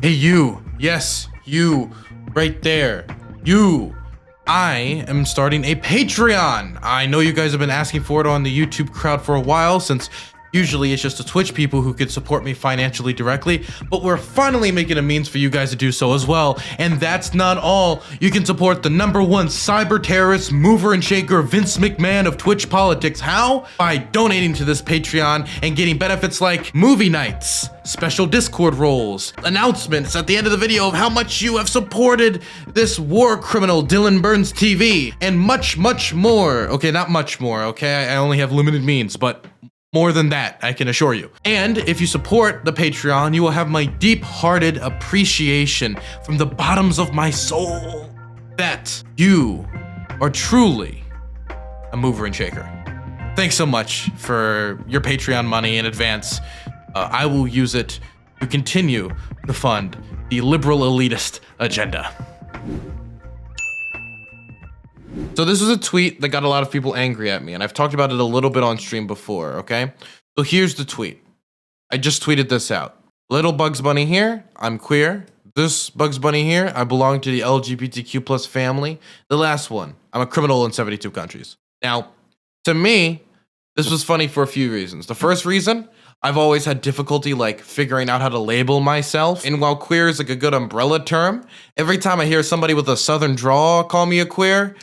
Hey, you. Yes, you. Right there. You. I am starting a Patreon. I know you guys have been asking for it on the YouTube crowd for a while, since usually it's just the Twitch people who could support me financially directly, but we're finally making a means for you guys to do so as well. And that's not all. You can support the #1 cyber terrorist, mover and shaker, Vince McMahon of Twitch politics. How? By donating to this Patreon and getting benefits like movie nights, special Discord roles, announcements at the end of the video of how much you have supported this war criminal Dylan Burns TV, and much, much more. Okay, not much more, okay? I only have limited means, but more than that, I can assure you. And if you support the Patreon, you will have my deep-hearted appreciation from the bottoms of my soul that you are truly a mover and shaker. Thanks so much for your Patreon money in advance. I will use it to continue to fund the liberal elitist agenda. So this was a tweet that got a lot of people angry at me, and I've talked about it a little bit on stream before, okay? So here's the tweet. I just tweeted this out. Little Bugs Bunny here, I'm queer. This Bugs Bunny here, I belong to the LGBTQ plus family. The last one, I'm a criminal in 72 countries. Now, to me, this was funny for a few reasons. The first reason, I've always had difficulty like figuring out how to label myself. And while queer is like a good umbrella term, every time I hear somebody with a southern drawl call me a queer,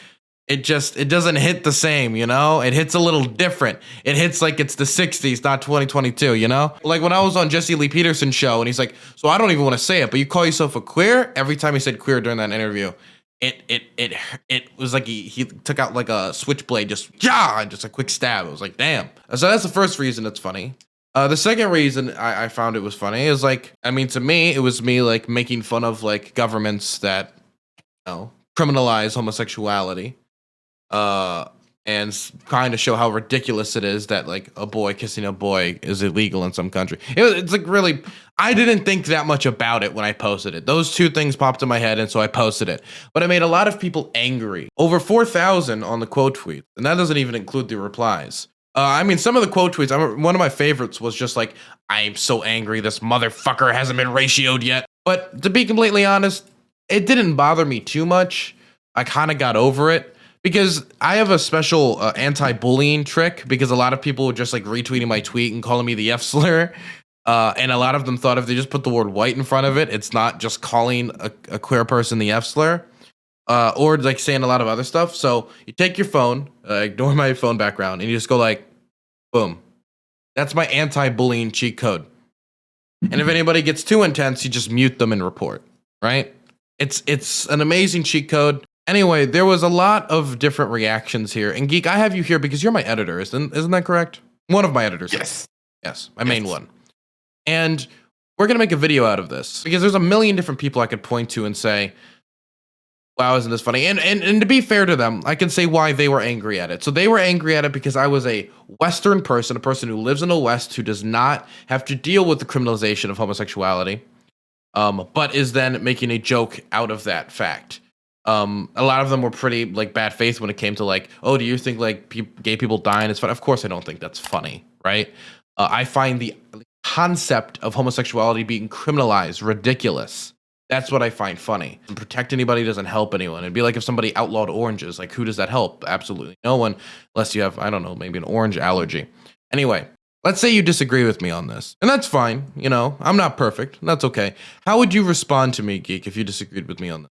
it doesn't hit the same, you know? It hits a little different. It hits like it's the 60s, not 2022, you know? Like when I was on Jesse Lee Peterson's show and he's like, so I don't even want to say it, but you call yourself a queer? Every time he said queer during that interview, it was like he took out like a switchblade, just a quick stab. It was like, damn. So that's the first reason it's funny. The second reason I found it was funny is like, I mean, to me, it was me like making fun of like governments that, you know, criminalize homosexuality. And kind of show how ridiculous it is that like a boy kissing a boy is illegal in some country. It's like really, I didn't think that much about it when I posted it. Those two things popped in my head, and so I posted it. But it made a lot of people angry. Over 4,000 on the quote tweet, and that doesn't even include the replies. I mean, some of the quote tweets, one of my favorites was just like, I'm so angry this motherfucker hasn't been ratioed yet. But to be completely honest, it didn't bother me too much. I kind of got over it. Because I have a special anti-bullying trick, because a lot of people were just like retweeting my tweet and calling me the F slur. And a lot of them thought if they just put the word white in front of it, it's not just calling a queer person the F slur. Or like saying a lot of other stuff. So you take your phone, ignore my phone background, and you just go like, boom. That's my anti-bullying cheat code. And if anybody gets too intense, you just mute them and report, right? It's an amazing cheat code. Anyway, there was a lot of different reactions here. And Geek, I have you here because you're my editor, isn't that correct? One of my editors. Yes, my main one. And we're going to make a video out of this because there's a million different people I could point to and say, wow, isn't this funny? And to be fair to them, I can say why they were angry at it. So they were angry at it because I was a Western person, a person who lives in the West, who does not have to deal with the criminalization of homosexuality, but is then making a joke out of that fact. A lot of them were pretty like bad faith when it came to like, oh, do you think like gay people dying is funny? Of course I don't think that's funny, right? I find the concept of homosexuality being criminalized ridiculous. That's what I find funny. And protect anybody doesn't help anyone. It'd be like if somebody outlawed oranges. Like, who does that help? Absolutely no one, unless you have, I don't know, maybe an orange allergy. Anyway, let's say you disagree with me on this. And that's fine, you know, I'm not perfect. That's okay. How would you respond to me, Geek, if you disagreed with me on this?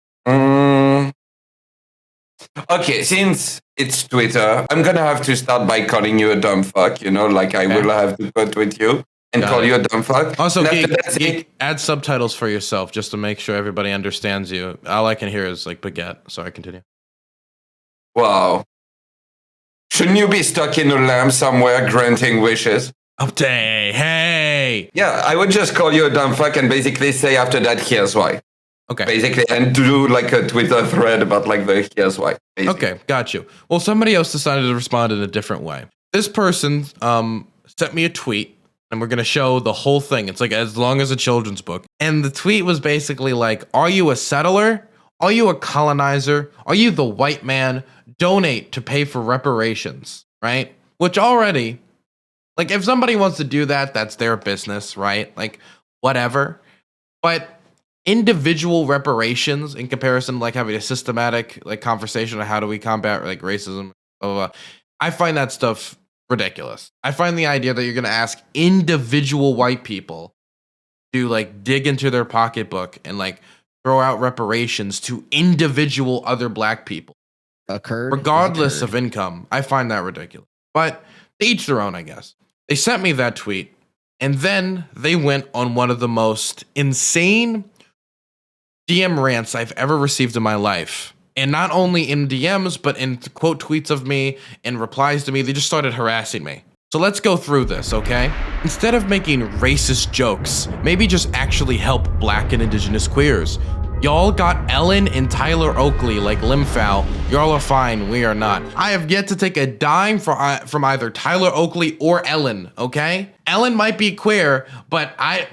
Okay, since it's Twitter, I'm gonna have to start by calling you a dumb fuck, you know, like I will have to quote with you and call you a dumb fuck. Also, Geek, add subtitles for yourself just to make sure everybody understands you. All I can hear is like baguette. Sorry, continue. Wow. Shouldn't you be stuck in a lamp somewhere granting wishes? Update, hey! Yeah, I would just call you a dumb fuck and basically say after that, here's why. Okay. Basically, and do like a Twitter thread about like the here's why. Basically. Okay, got you. Well, somebody else decided to respond in a different way. This person sent me a tweet, and we're gonna show the whole thing. It's like as long as a children's book. And the tweet was basically like, are you a settler? Are you a colonizer? Are you the white man? Donate to pay for reparations, right? Which already, like if somebody wants to do that, that's their business, right? Like whatever. But individual reparations in comparison to like having a systematic like conversation on how do we combat like racism, blah, blah, blah. I find that stuff ridiculous. I find the idea that you're going to ask individual white people to like dig into their pocketbook and like throw out reparations to individual other black people, regardless of income. I find that ridiculous, but to each their own, I guess. They sent me that tweet, and then they went on one of the most insane DM rants I've ever received in my life. And not only in DMs, but in quote tweets of me and replies to me, they just started harassing me. So let's go through this, okay? Instead of making racist jokes, maybe just actually help black and indigenous queers. Y'all got Ellen and Tyler Oakley like Limfow. Y'all are fine, we are not. I have yet to take a dime from either Tyler Oakley or Ellen, okay? Ellen might be queer, but I've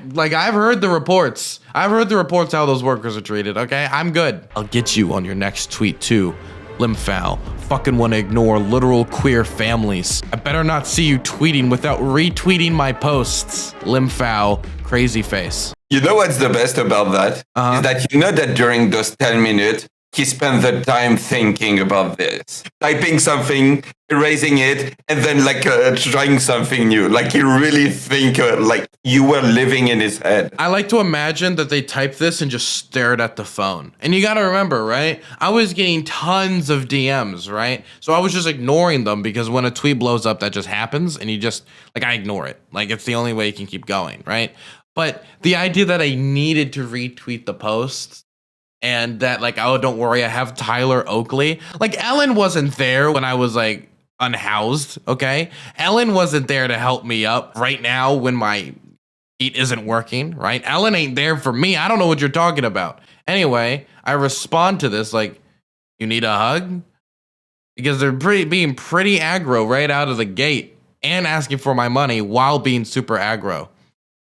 heard the reports. I've heard the reports how those workers are treated, okay? I'm good. I'll get you on your next tweet too, Limfow. Fucking wanna ignore literal queer families. I better not see you tweeting without retweeting my posts, Limfow, crazy face. You know what's the best about that? Is that you know that during those 10 minutes, he spent the time thinking about this, typing something, erasing it, and then like trying something new. Like he really think like you were living in his head. I like to imagine that they typed this and just stared at the phone. And you got to remember, right? I was getting tons of DMs, right? So I was just ignoring them because when a tweet blows up, that just happens. And you just, like, I ignore it. Like, it's the only way you can keep going, right? But the idea that I needed to retweet the post and that like, oh, don't worry, I have Tyler Oakley. Like Ellen wasn't there when I was like unhoused, okay? Ellen wasn't there to help me up right now when my heat isn't working, right? Ellen ain't there for me. I don't know what you're talking about. Anyway, I respond to this like, you need a hug? Because they're being pretty aggro right out of the gate and asking for my money while being super aggro.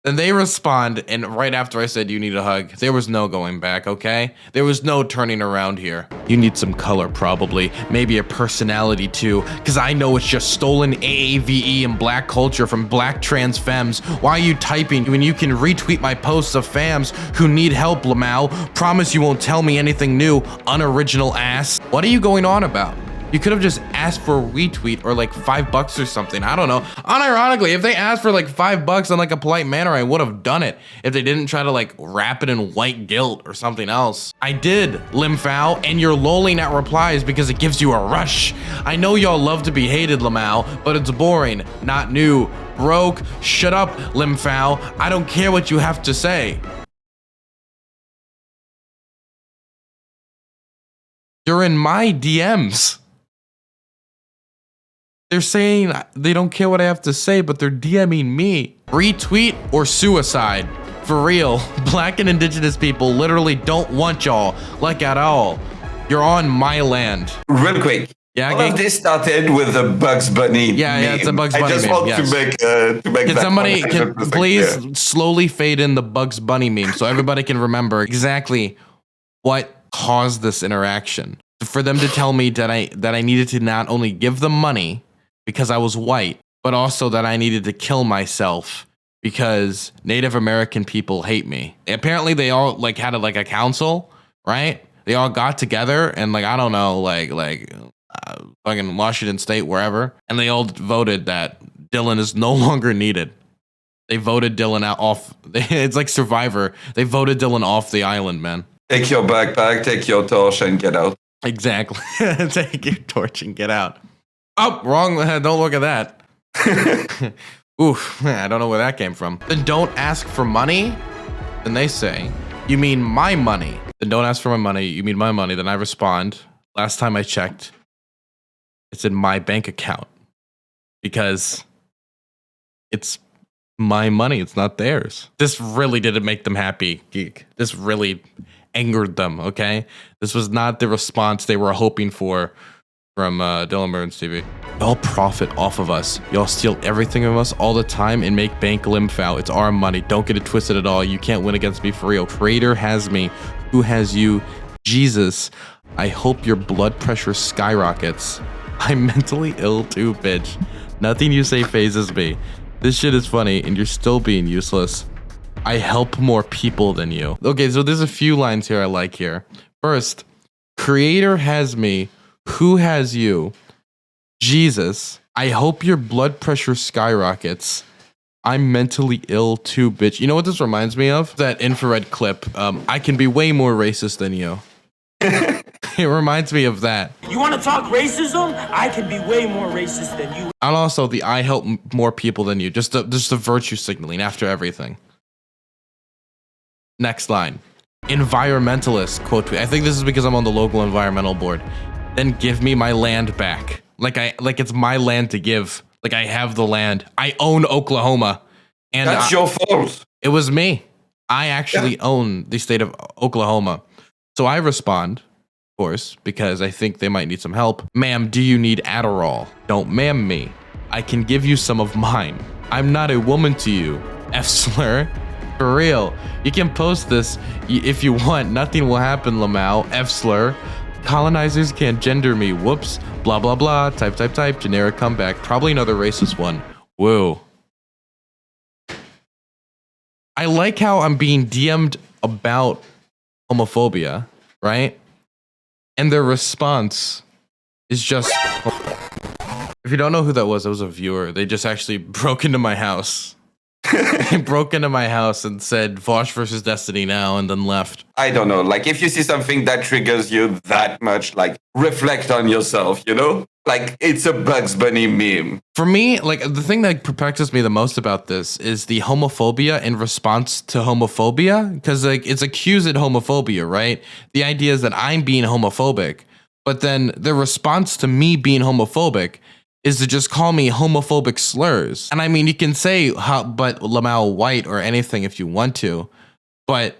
Then they respond, and right after I said, you need a hug, there was no going back, okay? There was no turning around here. You need some color, probably. Maybe a personality, too, because I know it's just stolen AAVE and black culture from black trans femmes. Why are you typing when you can retweet my posts of fams who need help, Lamau? Promise you won't tell me anything new, unoriginal ass. What are you going on about? You could have just asked for a retweet or like $5 or something. I don't know. Unironically, if they asked for like $5 in like a polite manner, I would have done it if they didn't try to like wrap it in white guilt or something else. I did, Limfow, and you're lolling at replies because it gives you a rush. I know y'all love to be hated, Lamau, but it's boring, not new. Broke, shut up, Limfow. I don't care what you have to say. You're in my DMs. They're saying they don't care what I have to say, but they're DMing me. Retweet or suicide. For real, black and indigenous people literally don't want y'all, like at all. You're on my land. Real quick. Yeah, all of this started with a Bugs Bunny Yeah, meme. it's a Bugs Bunny I just meme, want yes. to make Can that somebody comment. can please slowly fade in the Bugs Bunny meme so everybody can remember exactly what caused this interaction. For them to tell me that I needed to not only give them money because I was white, but also that I needed to kill myself because Native American people hate me. Apparently they all like had a council, right? They all got together and like, I don't know, fucking Washington State, wherever. And they all voted that Dylan is no longer needed. They voted Dylan off. It's like Survivor. They voted Dylan off the island, man. Take your backpack, take your torch and get out. Exactly. Take your torch and get out. Oh, wrong. Don't look at that. Oof, I don't know where that came from. Then don't ask for money. Then they say, you mean my money. Then don't ask for my money. You mean my money. Then I respond, last time I checked, it's in my bank account because it's my money. It's not theirs. This really didn't make them happy, Geek. This really angered them, okay? This was not the response they were hoping for from Dylan Burns TV. Y'all profit off of us. Y'all steal everything from us all the time and make bank Limfow. It's our money. Don't get it twisted at all. You can't win against me for real. Trader has me. Who has you? Jesus. I hope your blood pressure skyrockets. I'm mentally ill too, bitch. Nothing you say phases me. This shit is funny and you're still being useless. I help more people than you. Okay, so there's a few lines here I like here. First, creator has me. Who has you? Jesus. I hope your blood pressure skyrockets. I'm mentally ill too, bitch. You know what this reminds me of? That infrared clip. I can be way more racist than you. It reminds me of that. You want to talk racism? I can be way more racist than you. And also the I help more people than you. Just the virtue signaling after everything. Next line. Environmentalist quote tweet. I think this is because I'm on the local environmental board. Then give me my land back. Like it's my land to give. Like I have the land. I own Oklahoma. And that's your fault. It was me. I actually own the state of Oklahoma. So I respond, of course, because I think they might need some help. Ma'am, do you need Adderall? Don't ma'am me. I can give you some of mine. I'm not a woman to you. F slur. For real. You can post this if you want. Nothing will happen, Lamau. F slur. Colonizers can't gender me. Whoops. Blah, blah, blah. Type. Generic comeback. Probably another racist one. Whoa. I like how I'm being DM'd about homophobia, right? And their response is just... If you don't know who that was a viewer. They just actually broke into my house. They broke into my house and said Vosh versus Destiny now and then left. I don't know. Like, if you see something that triggers you that much, like, reflect on yourself, you know? Like, it's a Bugs Bunny meme. For me, like, the thing that perplexes me the most about this is the homophobia in response to homophobia. Because, like, it's accused homophobia, right? The idea is that I'm being homophobic. But then the response to me being homophobic is to just call me homophobic slurs. And I mean, you can say, but Lamau white or anything if you want to, but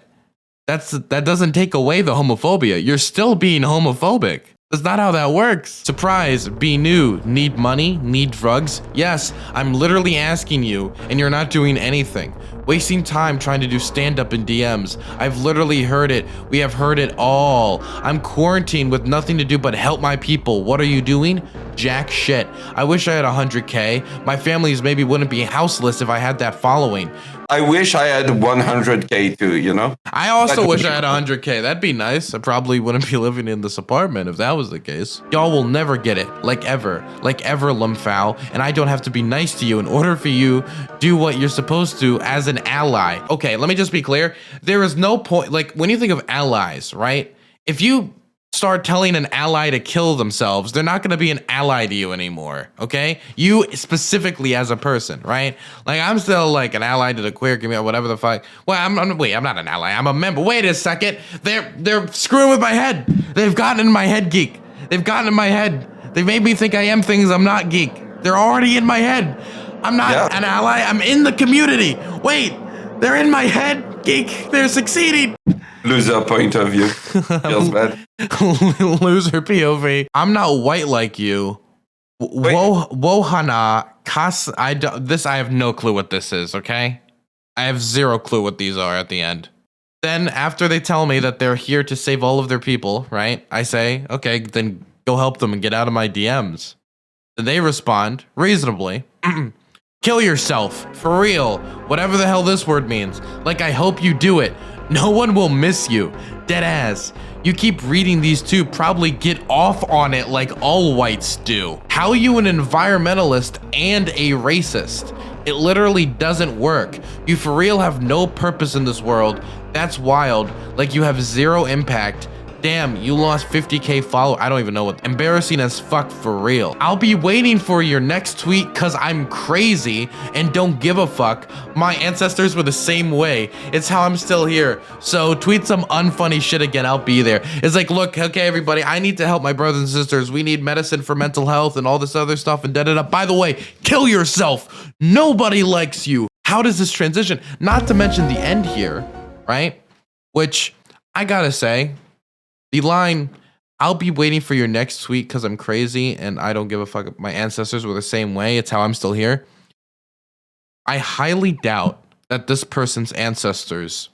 that doesn't take away the homophobia. You're still being homophobic. That's not how that works. Surprise, be new, need money, need drugs? Yes, I'm literally asking you and you're not doing anything. Wasting time trying to do stand-up in DMs. I've literally heard it. We have heard it all. I'm quarantined with nothing to do but help my people. What are you doing? Jack shit. I wish I had 100K. My families maybe wouldn't be houseless if I had that following. I wish I had 100K too, you know? I also wish I had 100K. That'd be nice. I probably wouldn't be living in this apartment if that was the case. Y'all will never get it. Like ever, Lumfow. And I don't have to be nice to you in order for you do what you're supposed to as an ally. Okay, let me just be clear. There is no point, like when you think of allies, right? If you start telling an ally to kill themselves, they're not going to be an ally to you anymore, okay? You specifically as a person, right? Like, I'm still like an ally to the queer community or whatever the fuck. Well, I'm not an ally. I'm a member. Wait a second. They're screwing with my head. They've gotten in my head, geek. They've gotten in my head. They made me think I am things I'm not, geek. They're already in my head. I'm not an ally. I'm in the community. Wait, they're in my head, geek. They're succeeding. Loser point of view. Feels bad. Loser POV. I'm not white like you. Wohana Kas. I have no clue what this is. Okay, I have zero clue what these are at the end. Then after they tell me that they're here to save all of their people, right? I say, okay, then go help them and get out of my DMs. Then they respond reasonably. Kill yourself for real. Whatever the hell this word means. Like I hope you do it. No one will miss you. Dead ass. You keep reading these two, probably get off on it like all whites do. How are you an environmentalist and a racist? It literally doesn't work. You for real have no purpose in this world. That's wild. Like you have zero impact. Damn, you lost 50K followers. I don't even know what. Embarrassing as fuck for real. I'll be waiting for your next tweet cause I'm crazy and don't give a fuck. My ancestors were the same way. It's how I'm still here. So tweet some unfunny shit again, I'll be there. It's like, look, okay, everybody, I need to help my brothers and sisters. We need medicine for mental health and all this other stuff and da-da-da. By the way, kill yourself. Nobody likes you. How does this transition? Not to mention the end here, right? Which I gotta say, the line, I'll be waiting for your next tweet because I'm crazy and I don't give a fuck. My ancestors were the same way. It's how I'm still here. I highly doubt that this person's ancestors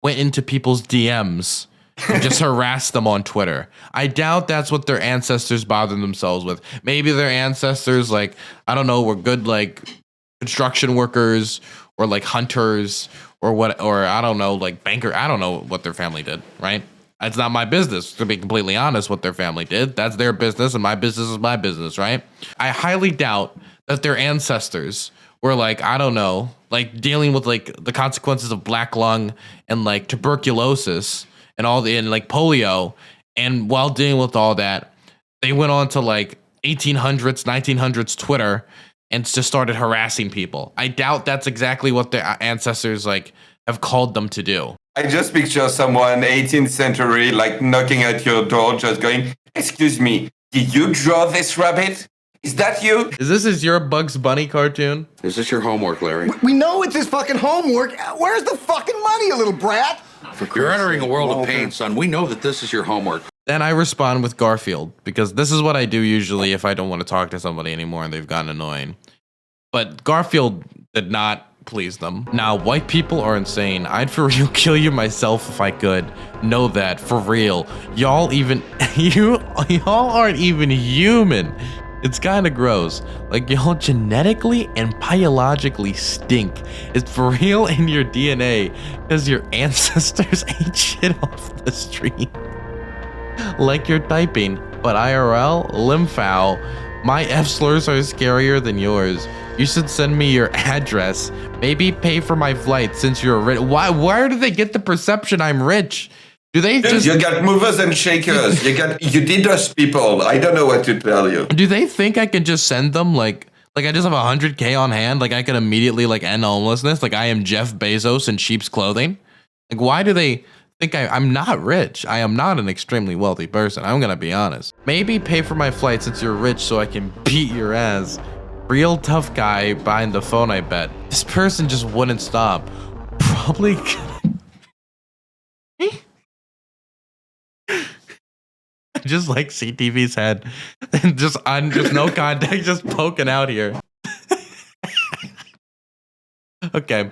went into people's DMs and just harassed them on Twitter. I doubt that's what their ancestors bothered themselves with. Maybe their ancestors, like, I don't know, were good, like, construction workers or like hunters or what, or I don't know, like banker. I don't know what their family did, right? It's not my business, to be completely honest, what their family did. That's their business, and my business is my business, right? I highly doubt that their ancestors were like, I don't know, like dealing with like the consequences of black lung and like tuberculosis and like polio. And while dealing with all that, they went on to like 1800s, 1900s Twitter and just started harassing people. I doubt that's exactly what their ancestors like have called them to do. I just picture someone 18th century like knocking at your door, just going, "Excuse me, did you draw this rabbit? Is that you? Is your Bugs Bunny cartoon? Is this your homework, Larry? We know it's his fucking homework. Where's the fucking money, you little brat? You're entering a world of pain, son. We know that this is your homework. Then I respond with Garfield, because this is what I do usually if I don't want to talk to somebody anymore and they've gotten annoying. But Garfield did not please them. Now, white people are insane. I'd for real kill you myself if I could. Know that, for real. Y'all aren't even human. It's kind of gross. Like, y'all genetically and biologically stink. It's for real in your DNA, because your ancestors ate shit off the street. Like you're typing, but IRL, limfow, my F slurs are scarier than yours. You should send me your address. Maybe pay for my flight since you're rich. Where do they get the perception I'm rich? Do they just... You got movers and shakers. You did those people. I don't know what to tell you. Do they think I can just send them like I just have 100K on hand? Like I can immediately like end homelessness? Like I am Jeff Bezos in sheep's clothing? Like why do they think I'm not rich? I am not an extremely wealthy person. I'm gonna be honest. Maybe pay for my flight since you're rich so I can beat your ass. Real tough guy behind the phone, I bet. This person just wouldn't stop. Probably just like CTV's head. And just no context, just poking out here. Okay.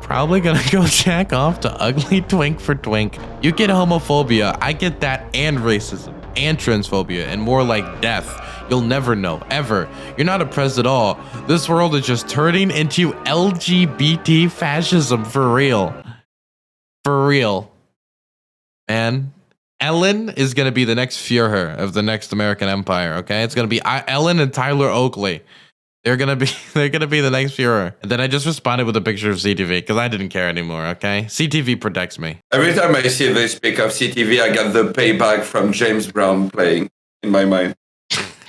Probably gonna go jack off to ugly twink for twink. You get homophobia, I get that, and racism, and transphobia, and more like death. You'll never know, ever. You're not oppressed at all. This world is just turning into LGBT fascism for real. For real. Man. Ellen is gonna be the next Führer of the next American Empire, okay? It's gonna be Ellen and Tyler Oakley. They're gonna be the next Führer. And then I just responded with a picture of CTV because I didn't care anymore, okay? CTV protects me. Every time I see this pic of CTV, I get the payback from James Brown playing in my mind.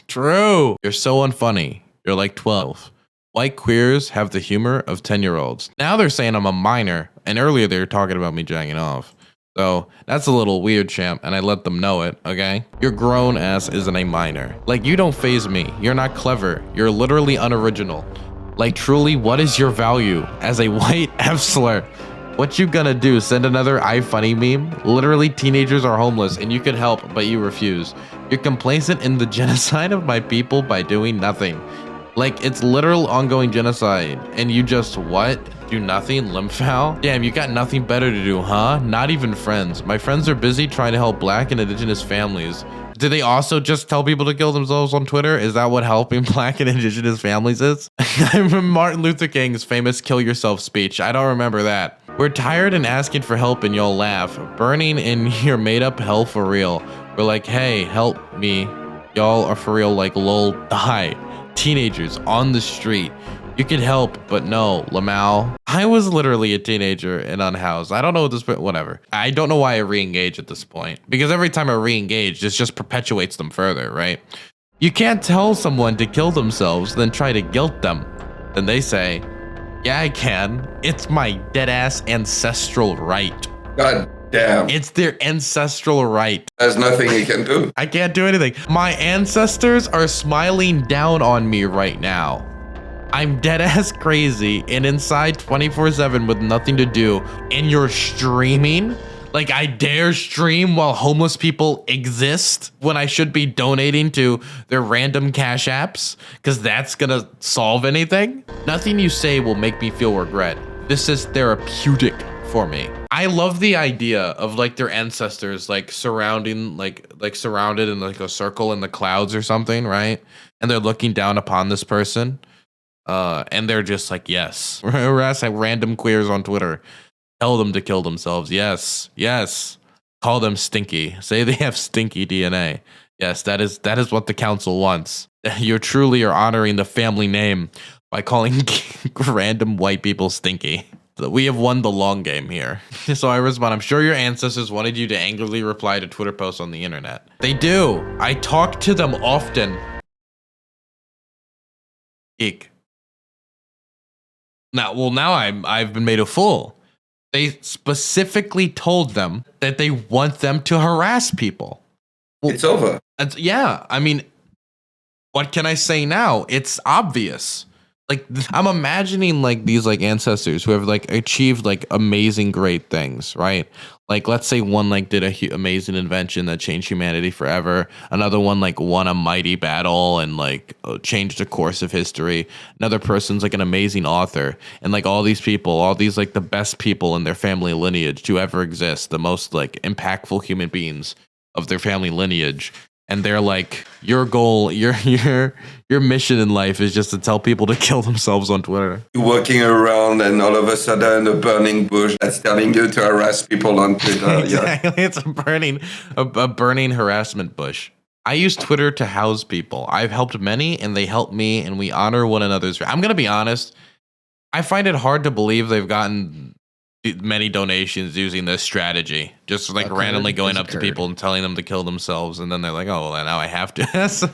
True. You're so unfunny. You're like 12. White queers have the humor of 10-year-olds. Now they're saying I'm a minor, and earlier they were talking about me jacking off. So that's a little weird, champ, and I let them know it, okay? Your grown ass isn't a minor. Like, you don't faze me. You're not clever. You're literally unoriginal. Like, truly, what is your value as a white F slur? What you gonna do? Send another iFunny meme? Literally, teenagers are homeless, and you could help, but you refuse. You're complacent in the genocide of my people by doing nothing. Like, it's literal ongoing genocide, and you just, what? Do nothing? Limfow? Damn, you got nothing better to do, huh? Not even friends. My friends are busy trying to help black and indigenous families. Do they also just tell people to kill themselves on Twitter? Is that what helping black and indigenous families is? I remember Martin Luther King's famous kill yourself speech. I don't remember that. We're tired and asking for help and y'all laugh. Burning in your made up hell for real. We're like, hey, help me. Y'all are for real, like, lol, die. Teenagers on the street. You could help, but no, Lamau. I was literally a teenager and unhoused. I don't know at this point, whatever. I don't know why I re-engage at this point. Because every time I re-engage, this just perpetuates them further, right? You can't tell someone to kill themselves, then try to guilt them. Then they say, yeah, I can. It's my dead-ass ancestral right. God damn. It's their ancestral right. There's nothing you can do. I can't do anything. My ancestors are smiling down on me right now. I'm dead ass crazy and inside 24/7 with nothing to do, and you're streaming? Like, I dare stream while homeless people exist when I should be donating to their random cash apps? Because that's gonna solve anything? Nothing you say will make me feel regret. This is therapeutic for me. I love the idea of like their ancestors like surrounding like surrounded in like a circle in the clouds or something, right? And they're looking down upon this person. And they're just like, yes. Harass random queers on Twitter. Tell them to kill themselves. Yes. Yes. Call them stinky. Say they have stinky DNA. Yes, that is what the council wants. You're honoring the family name by calling random white people stinky. We have won the long game here. So I respond, I'm sure your ancestors wanted you to angrily reply to Twitter posts on the internet. They do. I talk to them often. Eek. Now I've been made a fool. They specifically told them that they want them to harass people. Well, it's over. Yeah, I mean, what can I say now? It's obvious. Like, I'm imagining like these like ancestors who have like achieved like amazing great things, right? Like, let's say one like did a amazing invention that changed humanity forever. Another one like won a mighty battle and like changed the course of history. Another person's like an amazing author, and like all these people, all these like the best people in their family lineage to ever exist, the most like impactful human beings of their family lineage. And they're like, your goal, your mission in life is just to tell people to kill themselves on Twitter. You're walking around and all of a sudden a burning bush that's telling you to harass people on Twitter. Exactly. Yeah. It's a burning harassment bush. I use Twitter to house people. I've helped many and they help me, and we honor one another's. I'm going to be honest. I find it hard to believe they've gotten many donations using this strategy, just like randomly going up to people and telling them to kill themselves, and then they're like, oh well, now I have to.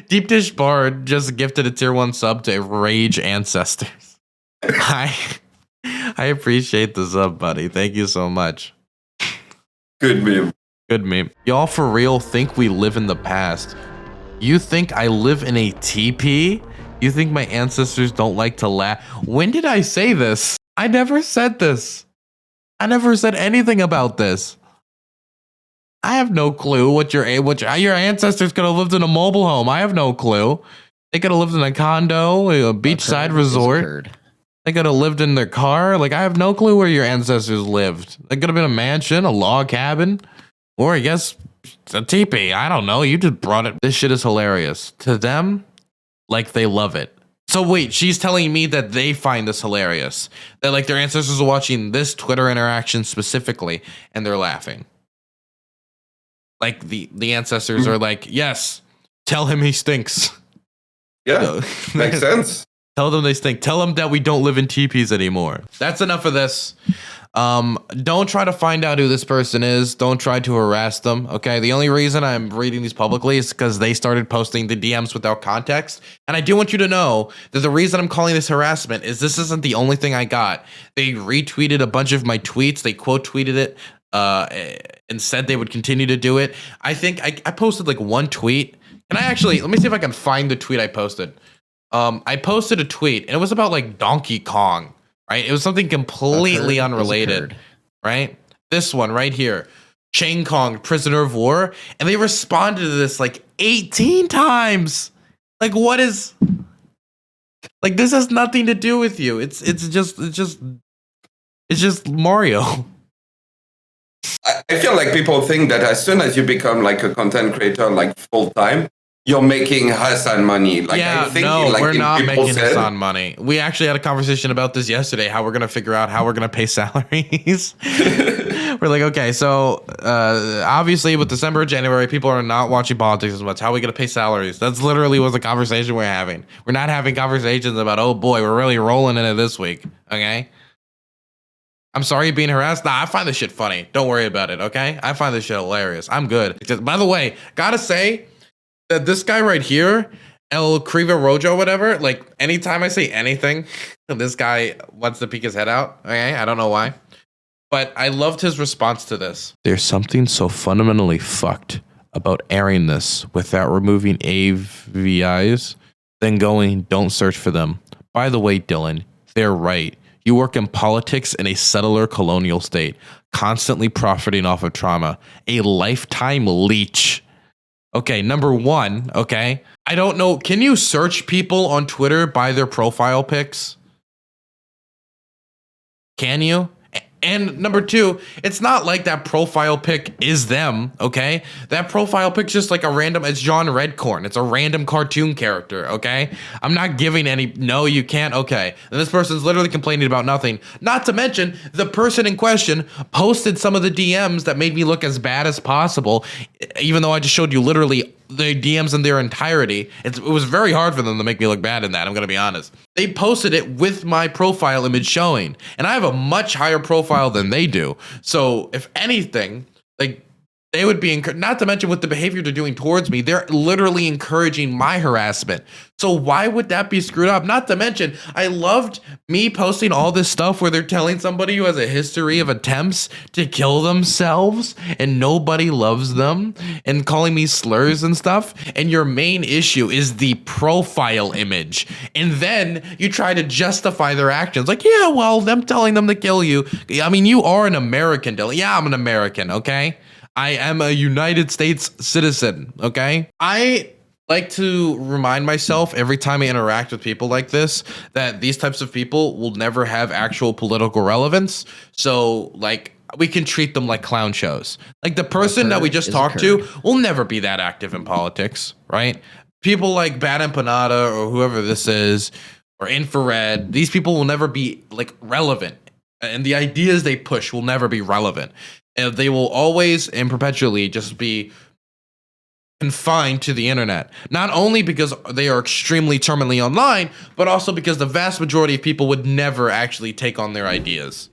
Deep Dish Bard just gifted a tier 1 sub to Rage Ancestors. I appreciate the sub, buddy. Thank you so much. Good meme. Y'all for real think we live in the past? You think I live in a teepee? You think my ancestors don't like to laugh? When did I say this? I never said this. I never said anything about this. I have no clue what your ancestors could have lived in a mobile home. I have no clue. They could have lived in a condo, a beachside resort. They could have lived in their car. Like, I have no clue where your ancestors lived. They could have been a mansion, a log cabin, or I guess a teepee. I don't know. You just brought it. This shit is hilarious. To them, like, they love it. So wait, she's telling me that they find this hilarious. That like their ancestors are watching this Twitter interaction specifically and they're laughing. Like the ancestors are like, yes, tell him he stinks. Yeah, makes sense. Tell them they stink. Tell them that we don't live in teepees anymore. That's enough of this. Don't try to find out who this person is. Don't try to harass them. Okay. The only reason I'm reading these publicly is because they started posting the DMs without context. And I do want you to know that the reason I'm calling this harassment is this isn't the only thing I got. They retweeted a bunch of my tweets. They quote tweeted it, and said they would continue to do it. I think I posted like one tweet. And let me see if I can find the tweet I posted. I posted a tweet and it was about like Donkey Kong. Right? It was something completely unrelated, right? This one right here, Chang Kong, prisoner of war. And they responded to this like 18 times. Like, what is, like, this has nothing to do with you. It's just Mario. I feel like people think that as soon as you become like a content creator, like full time, you're making Hassan money. Like, yeah, I think no, like we're not making said, Hassan money. We actually had a conversation about this yesterday, how we're going to figure out how we're going to pay salaries. We're like, okay, so obviously with December and January, people are not watching politics as much. How are we going to pay salaries? That's literally was the conversation we're having. We're not having conversations about, oh boy, we're really rolling in it this week. Okay. I'm sorry you're being harassed. Nah, I find this shit funny. Don't worry about it. Okay. I find this shit hilarious. I'm good. By the way, gotta say, that this guy right here, El Criva Rojo, whatever, like anytime I say anything, this guy wants to peek his head out. Okay, I don't know why. But I loved his response to this. There's something so fundamentally fucked about airing this without removing AVIs, then going, don't search for them. By the way, Dylan, they're right. You work in politics in a settler colonial state, constantly profiting off of trauma. A lifetime leech. Okay, number one, okay. I don't know. Can you search people on Twitter by their profile pics? Can you? And number two, it's not like that profile pic is them, okay? That profile pic's just like a random, it's John Redcorn. It's a random cartoon character, okay? I'm not giving any, no, you can't, okay. And this person's literally complaining about nothing. Not to mention, the person in question posted some of the DMs that made me look as bad as possible, even though I just showed you literally the DMs in their entirety. It was very hard for them to make me look bad in that, I'm gonna be honest. They posted it with my profile image showing, and I have a much higher profile than they do. So if anything, like, they would be, not to mention with the behavior they're doing towards me, they're literally encouraging my harassment. So why would that be screwed up? Not to mention, I loved me posting all this stuff where they're telling somebody who has a history of attempts to kill themselves and nobody loves them and calling me slurs and stuff. And your main issue is the profile image. And then you try to justify their actions. Like, yeah, well, them telling them to kill you. I mean, you are an American, Dylan. Yeah, I'm an American, okay? I am a United States citizen, okay? I like to remind myself every time I interact with people like this that these types of people will never have actual political relevance. So, like, we can treat them like clown shows. Like, the person that we just talked to will never be that active in politics, right? People like Bad Empanada or whoever this is, or Infrared, these people will never be, like, relevant. And the ideas they push will never be relevant. And they will always and perpetually just be confined to the internet. Not only because they are extremely terminally online, but also because the vast majority of people would never actually take on their ideas.